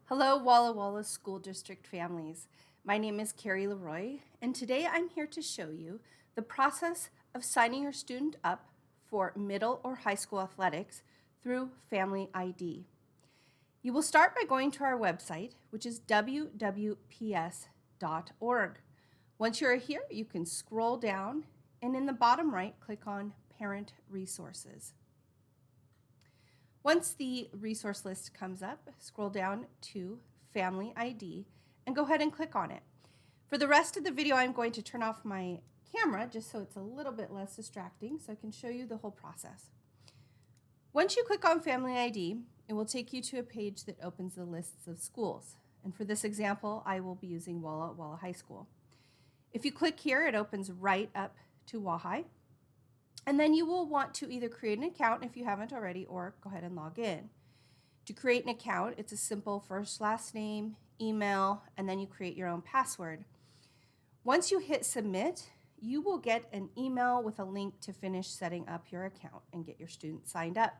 Hello, Walla Walla School District families. My name is Carrie LaRoy, and today I'm here to show you the process of signing your student up for middle or high school athletics through Family ID. You will start by going to our website, which is www.ps.org. Once you're here, you can scroll down, and in the bottom right, click on Parent Resources. Once the resource list comes up, scroll down to Family ID and go ahead and click on it. For the rest of the video, I'm going to turn off my camera just so it's a little bit less distracting so I can show you the whole process. Once you click on Family ID, it will take you to a page that opens the lists of schools. And for this example, I will be using Walla Walla High School. If you click here, it opens right up to WaHi. And then you will want to either create an account if you haven't already or go ahead and log in. To create an account, it's a simple first, last name, email, and then you create your own password. Once you hit submit, you will get an email with a link to finish setting up your account and get your student signed up.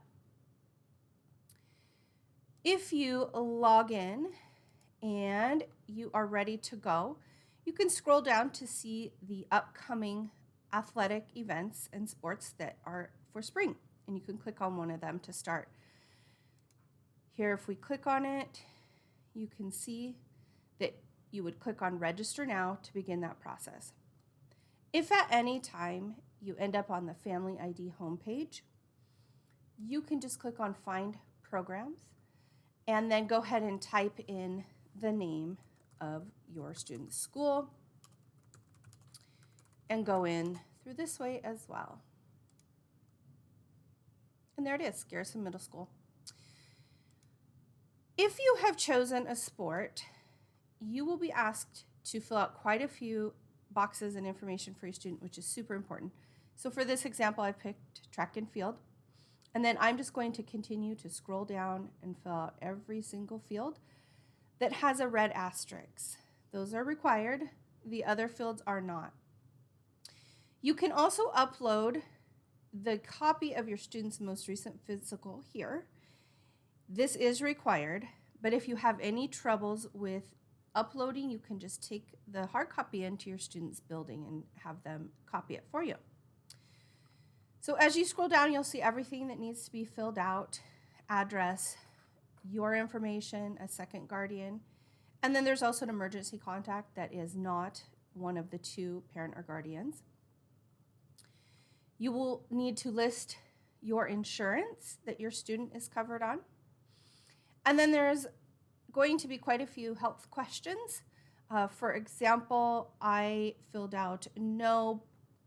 If you log in and you are ready to go, you can scroll down to see the upcoming athletic events and sports that are for spring, and you can click on one of them to start. Here, if we click on it, you can see that you would click on register now to begin that process. If at any time you end up on the Family ID homepage, you can just click on find programs and then go ahead and type in the name of your student's school and go in through this way as well. And there it is, Garrison Middle School. If you have chosen a sport, you will be asked to fill out quite a few boxes and information for your student, which is super important. So for this example, I picked track and field. And then I'm just going to continue to scroll down and fill out every single field that has a red asterisk. Those are required. The other fields are not. You can also upload the copy of your student's most recent physical here. This is required, but if you have any troubles with uploading, you can just take the hard copy into your student's building and have them copy it for you. So as you scroll down, you'll see everything that needs to be filled out: address, your information, a second guardian, and then there's also an emergency contact that is not one of the two parent or guardians. You will need to list your insurance that your student is covered on. And then there's going to be quite a few health questions. For example, I filled out no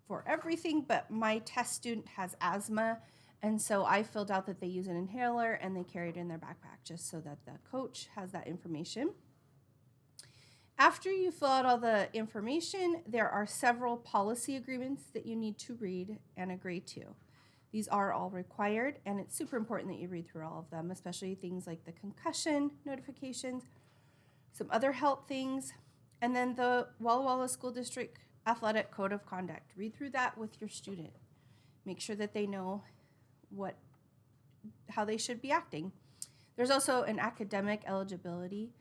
for everything, but my test student has asthma. And so I filled out that they use an inhaler and they carry it in their backpack just so that the coach has that information. After you fill out all the information, there are several policy agreements that you need to read and agree to. These are all required, and it's super important that you read through all of them, especially things like the concussion notifications, some other health things, and then the Walla Walla School District Athletic Code of Conduct. Read through that with your student. Make sure that they know how they should be acting. There's also an academic eligibility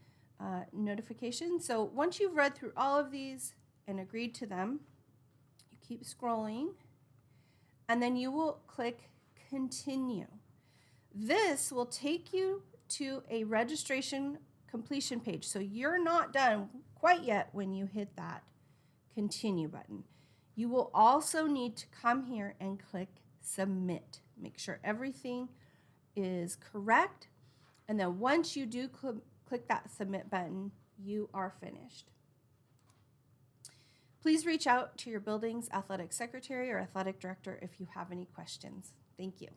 notification. So once you've read through all of these and agreed to them, you keep scrolling, and then you will click continue. This will take you to a registration completion page. So you're not done quite yet when you hit that continue button. You will also need to come here and click submit. Make sure everything is correct. And then once you do click that submit button, you are finished. Please reach out to your building's athletic secretary or athletic director if you have any questions. Thank you.